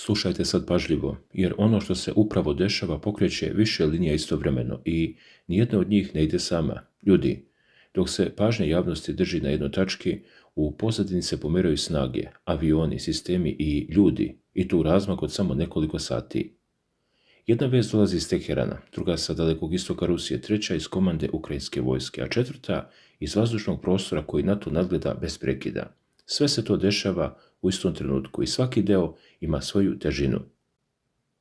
Slušajte sad pažljivo, jer ono što se upravo dešava pokreće više linija istovremeno i nijedna od njih ne ide sama. Ljudi, dok se pažnja javnosti drži na jednoj tački, u pozadini se pomeraju snage, avioni, sistemi i ljudi, i tu razmak od samo nekoliko sati. Jedna vest dolazi iz Teherana, druga sa dalekog istoka Rusije, treća iz komande ukrajinske vojske, a četvrta iz vazdušnog prostora koji NATO nadgleda bez prekida. Sve se to dešava u istom trenutku i svaki deo ima svoju težinu.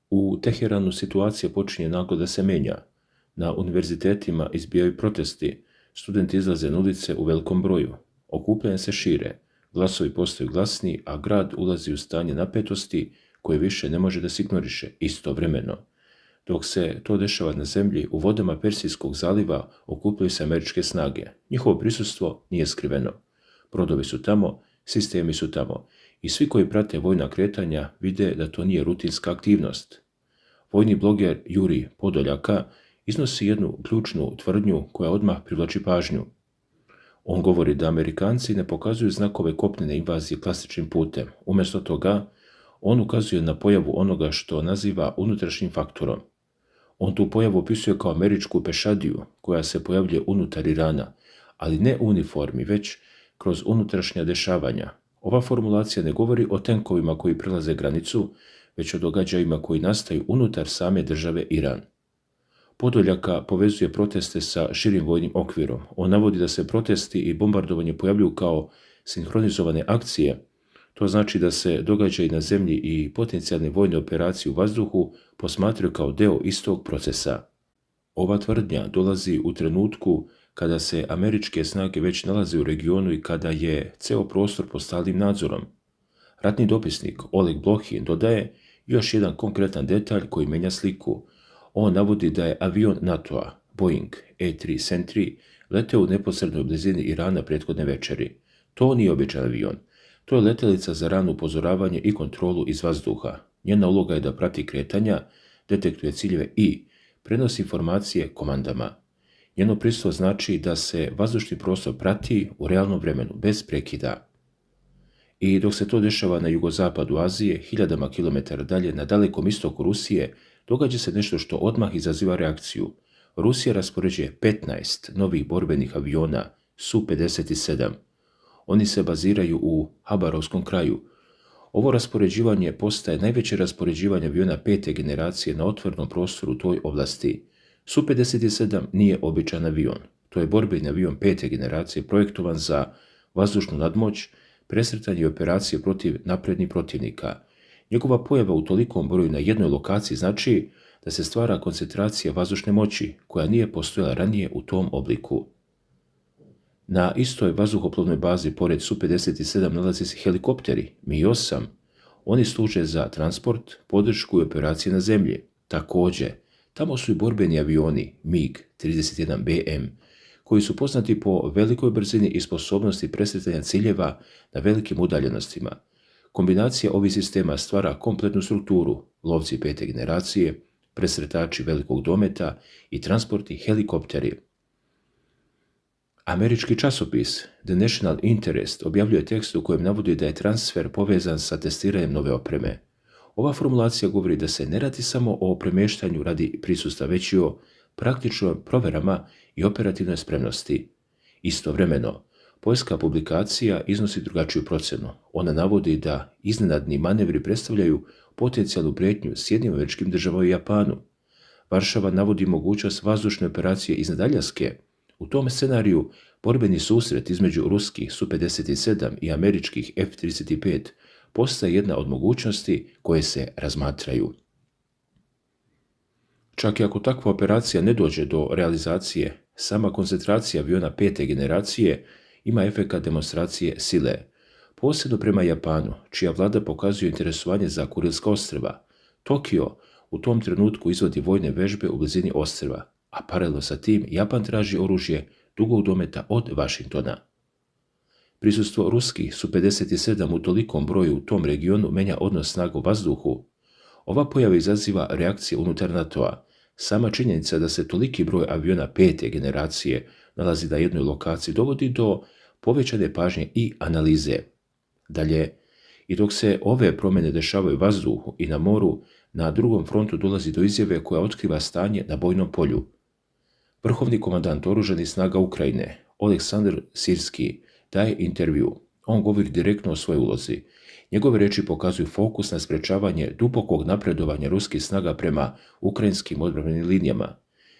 U Teheranu situacija počinje naglo da se menja. Na univerzitetima izbijaju protesti, studenti izlaze na ulice u velikom broju, okupljanja se šire, glasovi postaju glasniji, a grad ulazi u stanje napetosti koje više ne može da se ignoriše istovremeno. Dok se to dešava na zemlji, u vodama Persijskog zaliva okupljaju se američke snage. Njihovo prisustvo nije skriveno. Brodovi su tamo, sistemi su tamo i svi koji prate vojna kretanja vide da to nije rutinska aktivnost. Vojni bloger Juri Podoljaka iznosi jednu ključnu tvrdnju koja odmah privlači pažnju. On govori da Amerikanci ne pokazuju znakove kopnene invazije klasičnim putem. Umjesto toga, on ukazuje na pojavu onoga što naziva unutrašnjim faktorom. On tu pojavu opisuje kao američku pešadiju koja se pojavljuje unutar Irana, ali ne u uniformi, već kroz unutrašnja dešavanja. Ova formulacija ne govori o tenkovima koji prelaze granicu, već o događajima koji nastaju unutar same države Iran. Podoljaka povezuje proteste sa širim vojnim okvirom. On navodi da se protesti i bombardovanje pojavljuju kao sinhronizovane akcije. To znači da se događaji na zemlji i potencijalne vojne operacije u vazduhu posmatraju kao deo istog procesa. Ova tvrdnja dolazi u trenutku kada se američke snage već nalaze u regionu i kada je ceo prostor pod stalnim nadzorom. Ratni dopisnik Oleg Blohin dodaje još jedan konkretan detalj koji menja sliku. On navodi da je avion NATO-a, Boeing E-3 Sentry, leteo u neposrednoj blizini Irana prethodne večeri. To nije običan avion. To je letelica za rano upozoravanje i kontrolu iz vazduha. Njena uloga je da prati kretanja, detektuje ciljeve i prenosi informacije komandama. Njeno prisustvo znači da se vazdušni prostor prati u realnom vremenu, bez prekida. I dok se to dešava na jugozapadu Azije, hiljadama kilometara dalje na dalekom istoku Rusije, događa se nešto što odmah izaziva reakciju. Rusija raspoređuje 15 novih borbenih aviona Su-57. Oni se baziraju u Habarovskom kraju. Ovo raspoređivanje postaje najveće raspoređivanje aviona 5. generacije na otvorenom prostoru u toj oblasti. Su-57 nije običan avion. To je borbeni avion 5. generacije projektovan za vazdušnu nadmoć, presretanje i operacije protiv naprednih protivnika. Njegova pojava u tolikom broju na jednoj lokaciji znači da se stvara koncentracija vazdušne moći koja nije postojala ranije u tom obliku. Na istoj vazduhoplovnoj bazi pored Su-57 nalaze se helikopteri Mi-8. Oni služe za transport, podršku i operacije na zemlji. Također, tamo su i borbeni avioni MiG-31BM, koji su poznati po velikoj brzini i sposobnosti presretanja ciljeva na velikim udaljenostima. Kombinacija ovih sistema stvara kompletnu strukturu, lovci 5. generacije, presretači velikog dometa i transportni helikopteri. Američki časopis The National Interest objavljuje tekst u kojem navodi da je transfer povezan sa testiranjem nove opreme. Ova formulacija govori da se ne radi samo o premještanju radi prisustva, već i o praktičnim proverama i operativnoj spremnosti. Istovremeno, poljska publikacija iznosi drugačiju procenu. Ona navodi da iznenadni manevri predstavljaju potencijalnu prijetnju Sjedinjenim Američkim Državama i Japanu. Varšava navodi mogućnost vazdušne operacije iznad Aljaske. U tom scenariju borbeni susret između ruskih Su-57 i američkih F-35 postaje jedna od mogućnosti koje se razmatraju. Čak i ako takva operacija ne dođe do realizacije, sama koncentracija aviona 5. generacije ima efekat demonstracije sile, posebno prema Japanu, čija vlada pokazuje interesovanje za Kurilska ostrva. Tokio u tom trenutku izvodi vojne vežbe u blizini ostrva, a paralelno sa tim Japan traži oružje dugog dometa od Vašingtona. Prisustvo ruskih Su-57 u tolikom broju u tom regionu menja odnos snaga u vazduhu. Ova pojava izaziva reakcije unutar NATO-a. Sama činjenica da se toliki broj aviona 5. generacije nalazi na jednoj lokaciji dovodi do povećane pažnje i analize. Dalje, I dok se ove promjene dešavaju u vazduhu i na moru, na drugom frontu dolazi do izjave koja otkriva stanje na bojnom polju. Vrhovni komandant oružanih snaga Ukrajine, Oleksandr Sirski, daje intervju. On govori direktno o svojoj ulozi. Njegove reči pokazuju fokus na sprečavanje dubokog napredovanja ruskih snaga prema ukrajinskim odbrambenim linijama.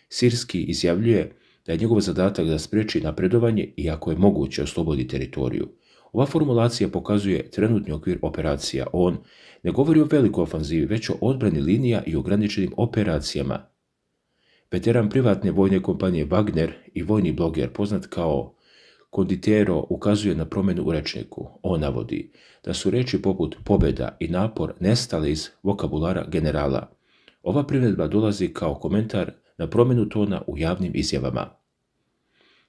Sirski izjavljuje da je njegov zadatak da spreči napredovanje i ako je moguće oslobodi teritoriju. Ova formulacija pokazuje trenutni okvir operacija. On ne govori o velikoj ofanzivi, već o odbrani linija i ograničenim operacijama. Veteran privatne vojne kompanije Wagner i vojni bloger poznat kao Konditero ukazuje na promjenu u rečniku. On navodi da su reči poput pobjeda i napor nestale iz vokabulara generala. Ova primjedba dolazi kao komentar na promjenu tona u javnim izjavama.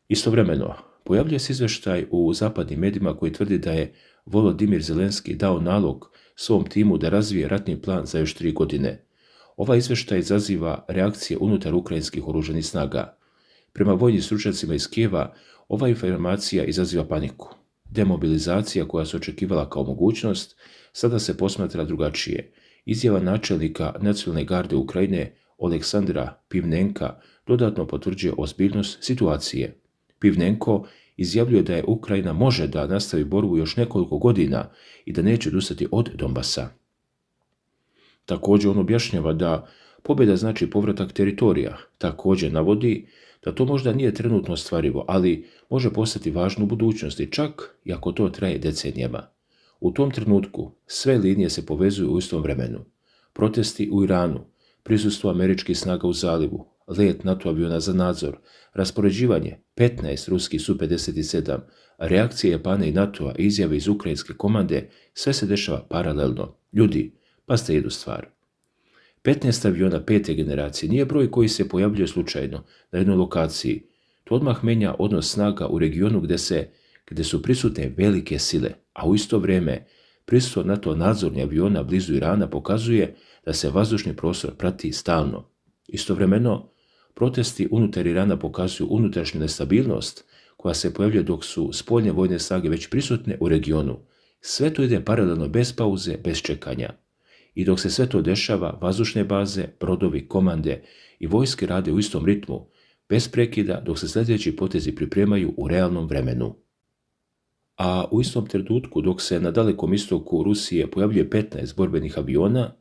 Istovremeno, pojavljuje se izvještaj u zapadnim medijima koji tvrdi da je Volodimir Zelenski dao nalog svom timu da razvije ratni plan za još 3 godine. Ovaj izvještaj izaziva reakcije unutar ukrajinskih oružanih snaga. Prema vojnim stručnjacima iz Kijeva, ova informacija izaziva paniku. Demobilizacija koja se očekivala kao mogućnost sada se posmatra drugačije. Izjava načelnika Nacionalne garde Ukrajine Oleksandra Pivnenka dodatno potvrđuje ozbiljnost situacije. Pivnenko izjavljuje da je Ukrajina može da nastavi borbu još nekoliko godina i da neće odustati od Donbasa. Također on objašnjava da pobjeda znači povratak teritorija. Također navodi da to možda nije trenutno ostvarivo, ali može postati važno u budućnosti, čak i ako to traje decenijama. U tom trenutku sve linije se povezuju u istom vremenu. Protesti u Iranu, prisustvo američkih snaga u zalivu, let NATO aviona za nadzor, raspoređivanje 15 ruskih Su-57, reakcije Japana i NATO-a i izjave iz ukrajinske komande, sve se dešava paralelno. Ljudi, pazite jednu stvar. 15 aviona 5. generacije nije broj koji se pojavljuje slučajno na jednoj lokaciji. To odmah menja odnos snaga u regionu gdje su prisutne velike sile, a u isto vrijeme prisustvo NATO nadzornih aviona blizu Irana pokazuje da se vazdušni prostor prati stalno. Istovremeno, protesti unutar Irana pokazuju unutrašnju nestabilnost koja se pojavljuje dok su spoljne vojne snage već prisutne u regionu. Sve to ide paralelno bez pauze, bez čekanja. I dok se sve to dešava, vazdušne baze, brodovi, komande i vojske rade u istom ritmu, bez prekida, dok se sljedeći potezi pripremaju u realnom vremenu. A u istom trenutku, dok se na dalekom istoku Rusije pojavljuje 15 borbenih aviona,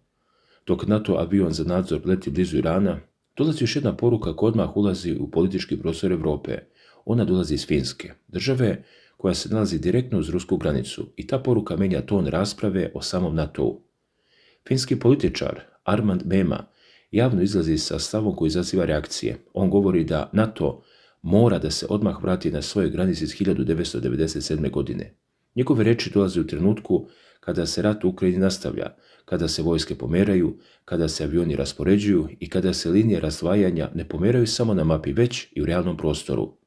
dok NATO avion za nadzor leti blizu Irana, dolazi još jedna poruka koja odmah ulazi u politički prostor Europe. Ona dolazi iz Finske, države koja se nalazi direktno uz rusku granicu, i ta poruka menja ton rasprave o samom NATO-u. Finski političar Armand Mema javno izlazi sa stavom koji izaziva reakcije. On govori da NATO mora da se odmah vrati na svoje granice iz 1997. godine. Njegove reči dolaze u trenutku kada se rat u Ukrajini nastavlja, kada se vojske pomeraju, kada se avioni raspoređuju i kada se linije razdvajanja ne pomeraju samo na mapi, već i u realnom prostoru.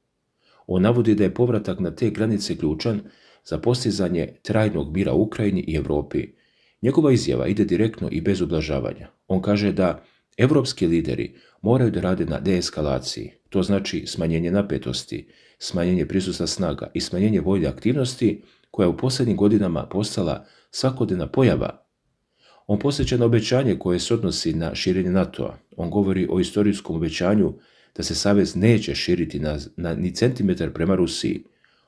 On navodi da je povratak na te granice ključan za postizanje trajnog mira u Ukrajini i Europi. Njegova izjava ide direktno i bez ublažavanja. On kaže da evropski lideri moraju da rade na deeskalaciji. To znači smanjenje napetosti, smanjenje prisustva snaga i smanjenje vojne aktivnosti koja je u posljednjim godinama postala svakodnevna pojava. On podsjeća na obećanje koje se odnosi na širenje NATO-a. On govori o istorijskom obećanju da se savez neće širiti ni centimetar prema Rusiji.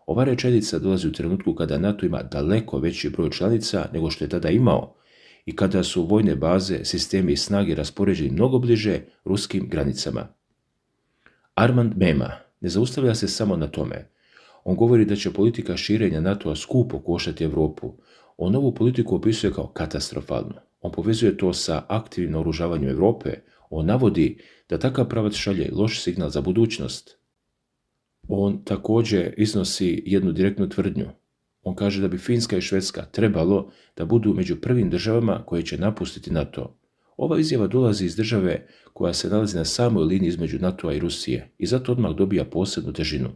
Ova rečenica dolazi u trenutku kada NATO ima daleko veći broj članica nego što je tada imao i kada su vojne baze, sistemi i snage raspoređeni mnogo bliže ruskim granicama. Armand Mema ne zaustavlja se samo na tome. On govori da će politika širenja NATO-a skupo koštati Europu. On ovu politiku opisuje kao katastrofalnu. On povezuje to sa aktivnim naoružavanjem Europe. On navodi da takav pravac šalje loš signal za budućnost. On također iznosi jednu direktnu tvrdnju. On kaže da bi Finska i Švedska trebalo da budu među prvim državama koje će napustiti NATO. Ova izjava dolazi iz države koja se nalazi na samoj liniji između NATO-a i Rusije i zato odmah dobija posebnu težinu.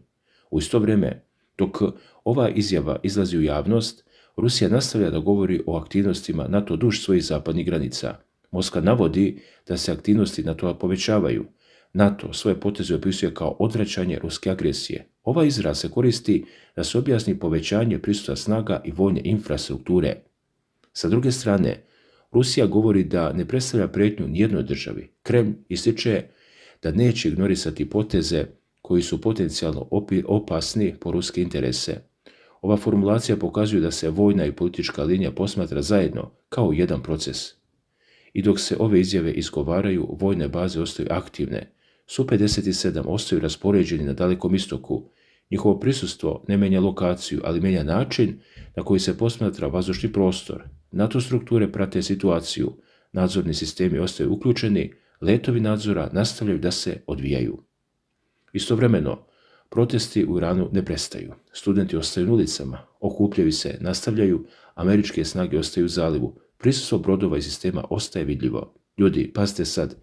U isto vrijeme, dok ova izjava izlazi u javnost, Rusija nastavlja da govori o aktivnostima NATO duž svojih zapadnih granica. Moskva navodi da se aktivnosti NATO-a povećavaju. NATO svoje poteze opisuje kao odvraćanje ruske agresije. Ovaj izraz se koristi da se objasni povećanje prisutstva snaga i vojne infrastrukture. Sa druge strane, Rusija govori da ne predstavlja prijetnju nijednoj državi. Kremlj ističe da neće ignorisati poteze koji su potencijalno opasni po ruske interese. Ova formulacija pokazuje da se vojna i politička linija posmatra zajedno kao jedan proces. I dok se ove izjave izgovaraju, vojne baze ostaju aktivne. Su-57 ostaju raspoređeni na Dalekom istoku. Njihovo prisustvo ne menja lokaciju, ali menja način na koji se posmatra vazdušni prostor. NATO strukture prate situaciju, nadzorni sistemi ostaju uključeni, letovi nadzora nastavljaju da se odvijaju. Istovremeno, protesti u Iranu ne prestaju. Studenti ostaju na ulicama, okupljevi se nastavljaju, američke snage ostaju u zalivu, prisustvo brodova i sistema ostaje vidljivo. Ljudi, pazite sad,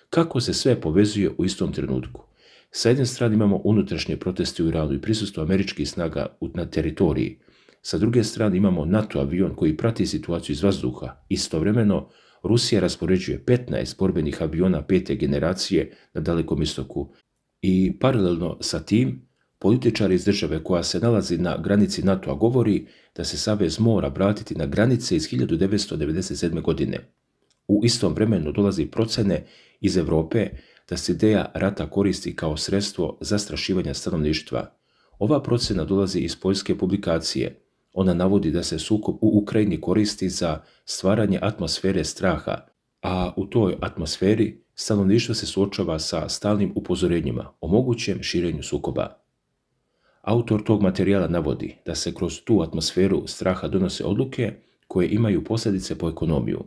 kako se sve povezuje u istom trenutku. Sa jedne strane imamo unutrašnje proteste u Iranu i prisustvo američkih snaga na teritoriji. Sa druge strane imamo NATO avion koji prati situaciju iz vazduha. Istovremeno, Rusija raspoređuje 15 borbenih aviona 5. generacije na Dalekom istoku. I paralelno sa tim, političar iz države koja se nalazi na granici NATO-a govori da se savez mora vratiti na granice iz 1997. godine. U istom vremenu dolazi procene iz Europe da se ideja rata koristi kao sredstvo zastrašivanja stanovništva. Ova procena dolazi iz poljske publikacije. Ona navodi da se sukob u Ukrajini koristi za stvaranje atmosfere straha, a u toj atmosferi stanovništvo se suočava sa stalnim upozorenjima o mogućem širenju sukoba. Autor tog materijala navodi da se kroz tu atmosferu straha donose odluke koje imaju posljedice po ekonomiju.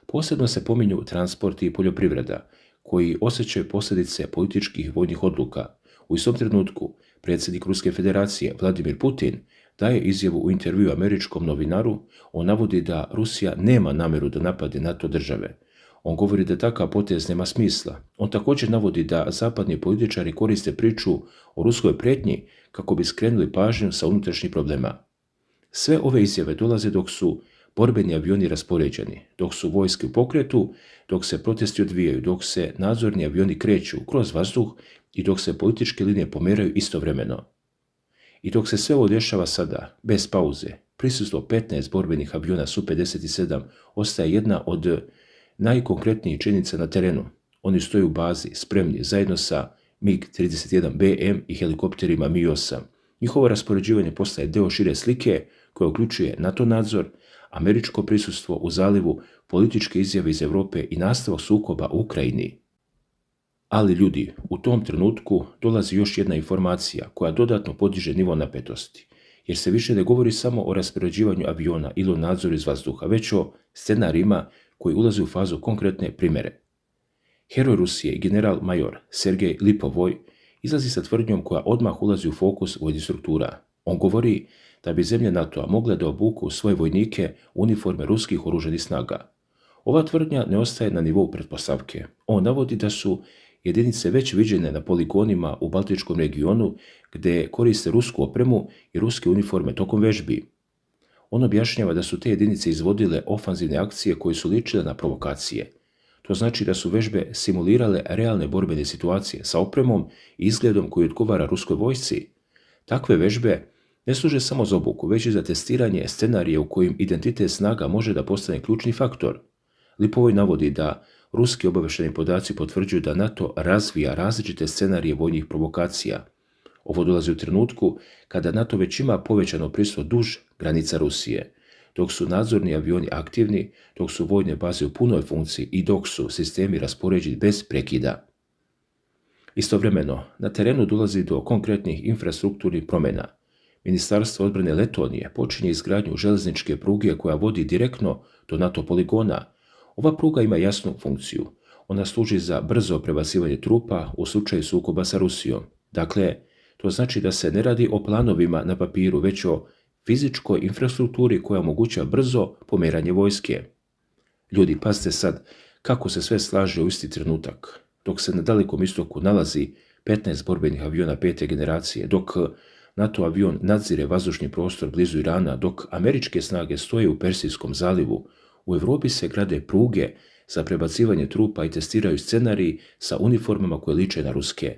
Posebno se pominju transport i poljoprivreda, koji osjećaju posljedice političkih i vojnih odluka. U istom trenutku, predsjednik Ruske federacije Vladimir Putin daje izjavu u intervju američkom novinaru. On navodi da Rusija nema namjeru da napade NATO države. On govori da takav potez nema smisla. On također navodi da zapadni političari koriste priču o ruskoj prijetnji kako bi skrenuli pažnju sa unutrašnjih problema. Sve ove izjave dolaze dok su borbeni avioni raspoređeni, dok su vojske u pokretu, dok se protesti odvijaju, dok se nadzorni avioni kreću kroz vazduh i dok se političke linije pomeraju istovremeno. I dok se sve ovo dešava sada, bez pauze, prisustvo 15 borbenih aviona Su-57 ostaje jedna od najkonkretnijih činjenica na terenu. Oni stoje u bazi, spremni, zajedno sa MiG-31BM i helikopterima Mi-8. Njihovo raspoređivanje postaje deo šire slike koja uključuje NATO nadzor, američko prisustvo u zalivu, političke izjave iz Europe i nastavak sukoba u Ukrajini. Ali ljudi, u tom trenutku dolazi još jedna informacija koja dodatno podiže nivo napetosti, jer se više ne govori samo o raspoređivanju aviona ili o nadzoru iz vazduha, već o scenarijima koji ulaze u fazu konkretne primjere. Heroj Rusije i general major Sergej Lipovoj izlazi sa tvrdnjom koja odmah ulazi u fokus vojnih struktura. On govori da bi zemlje NATO-a mogle da obuku svoje vojnike u uniforme ruskih oružanih snaga. Ova tvrdnja ne ostaje na nivou pretpostavke. On navodi da su jedinice već viđene na poligonima u Baltičkom regionu gdje koriste rusku opremu i ruske uniforme tokom vežbi. On objašnjava da su te jedinice izvodile ofanzivne akcije koje su ličile na provokacije. To znači da su vežbe simulirale realne borbene situacije sa opremom i izgledom koji odgovara ruskoj vojsci. Takve vežbe ne služe samo za obuku, već i za testiranje scenarija u kojim identitet snaga može da postane ključni faktor. Lipovoj navodi da ruski obavještajni podaci potvrđuju da NATO razvija različite scenarije vojnih provokacija. Ovo dolazi u trenutku kada NATO već ima povećano prisustvo duž granica Rusije, dok su nadzorni avioni aktivni, dok su vojne baze u punoj funkciji i dok su sistemi raspoređeni bez prekida. Istovremeno, na terenu dolazi do konkretnih infrastrukturnih promjena. Ministarstvo odbrane Letonije počinje izgradnju željezničke pruge koja vodi direktno do NATO poligona. Ova pruga ima jasnu funkciju. Ona služi za brzo prebacivanje trupa u slučaju sukoba sa Rusijom. Dakle, to znači da se ne radi o planovima na papiru, već o fizičkoj infrastrukturi koja omogućava brzo pomeranje vojske. Ljudi, pazite sad kako se sve slaže u isti trenutak. Dok se na Dalekom istoku nalazi 15 borbenih aviona 5. generacije, dok NATO avion nadzire vazdušni prostor blizu Irana, dok američke snage stoje u Persijskom zalivu, u Europi se grade pruge za prebacivanje trupa i testiraju scenariji sa uniformama koje liče na ruske.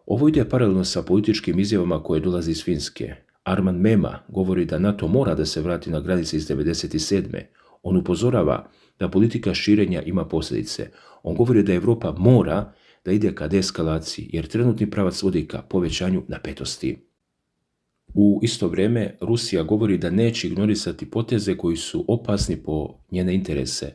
Ovo ide paralelno sa političkim izjavama koje dolaze iz Finske. Arman Mema govori da NATO mora da se vrati na granice iz 1997. On upozorava da politika širenja ima posljedice. On govori da Europa mora da ide ka deeskalaciji, jer trenutni pravac vodi ka povećanju napetosti. U isto vrijeme, Rusija govori da neće ignorisati poteze koji su opasni po njene interese.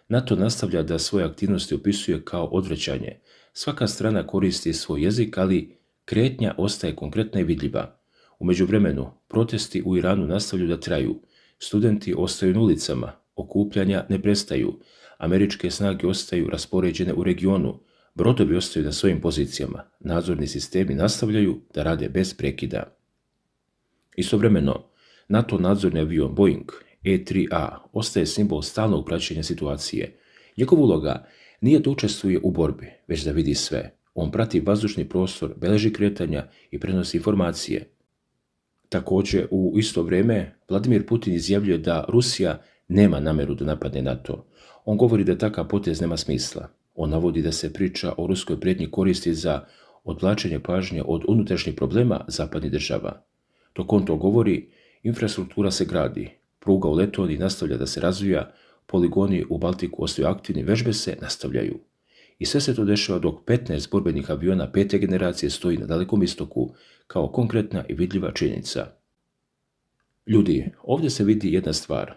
NATO nastavlja da svoje aktivnosti opisuje kao odvraćanje. Svaka strana koristi svoj jezik, ali kretnja ostaje konkretna i vidljiva. U međuvremenu, protesti u Iranu nastavljaju da traju. Studenti ostaju na ulicama, okupljanja ne prestaju, američke snage ostaju raspoređene u regionu, brodovi ostaju na svojim pozicijama, nadzorni sistemi nastavljaju da rade bez prekida. Istovremeno, NATO nadzorni avion Boeing E-3A ostaje simbol stalnog praćenja situacije. Njegova uloga nije da učestvuje u borbi, već da vidi sve. On prati vazdušni prostor, beleži kretanja i prenosi informacije. Također, u isto vrijeme, Vladimir Putin izjavljuje da Rusija nema nameru da napadne NATO. On govori da takav potez nema smisla. On navodi da se priča o ruskoj prijetnji koristi za odvlačenje pažnje od unutrašnjih problema zapadnih država. Dok on to govori, infrastruktura se gradi, pruga u Letoniji nastavlja da se razvija, poligoni u Baltiku ostaju aktivni, vežbe se nastavljaju. I sve se to dešava dok 15 borbenih aviona 5. generacije stoji na Dalekom istoku kao konkretna i vidljiva činjenica. Ljudi, ovdje se vidi jedna stvar.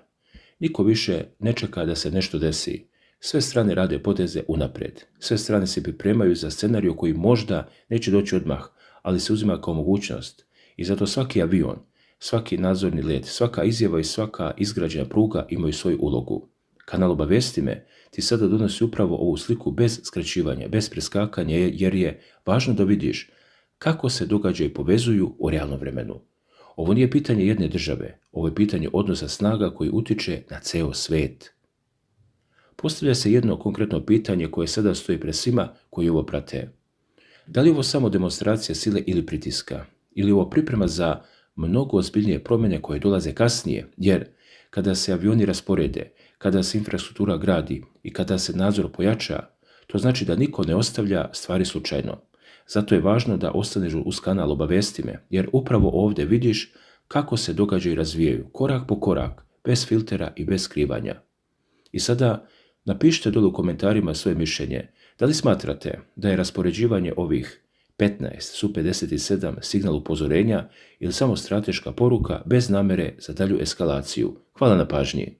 Niko više ne čeka da se nešto desi. Sve strane rade poteze unaprijed. Sve strane se pripremaju za scenarij koji možda neće doći odmah, ali se uzima kao mogućnost. I zato svaki avion, svaki nadzorni let, svaka izjava i svaka izgrađena pruga imaju svoju ulogu. Kanal Obavijesti me ti sada donosi upravo ovu sliku bez skraćivanja, bez preskakanja, jer je važno da vidiš kako se događaji povezuju u realnom vremenu. Ovo nije pitanje jedne države, ovo je pitanje odnosa snaga koji utiče na ceo svet. Postavlja se jedno konkretno pitanje koje sada stoji pred svima koji ovo prate. Da li je ovo samo demonstracija sile ili pritiska? Ili ovo priprema za mnogo ozbiljnije promjene koje dolaze kasnije, jer kada se avioni rasporede, kada se infrastruktura gradi i kada se nadzor pojača, to znači da niko ne ostavlja stvari slučajno. Zato je važno da ostaneš uz kanal Obavijesti me, jer upravo ovdje vidiš kako se događaji razvijaju, korak po korak, bez filtera i bez skrivanja. I sada napišite dole u komentarima svoje mišljenje. Da li smatrate da je raspoređivanje ovih 15 Su-57 signal upozorenja ili samo strateška poruka bez namere za dalju eskalaciju? Hvala na pažnji.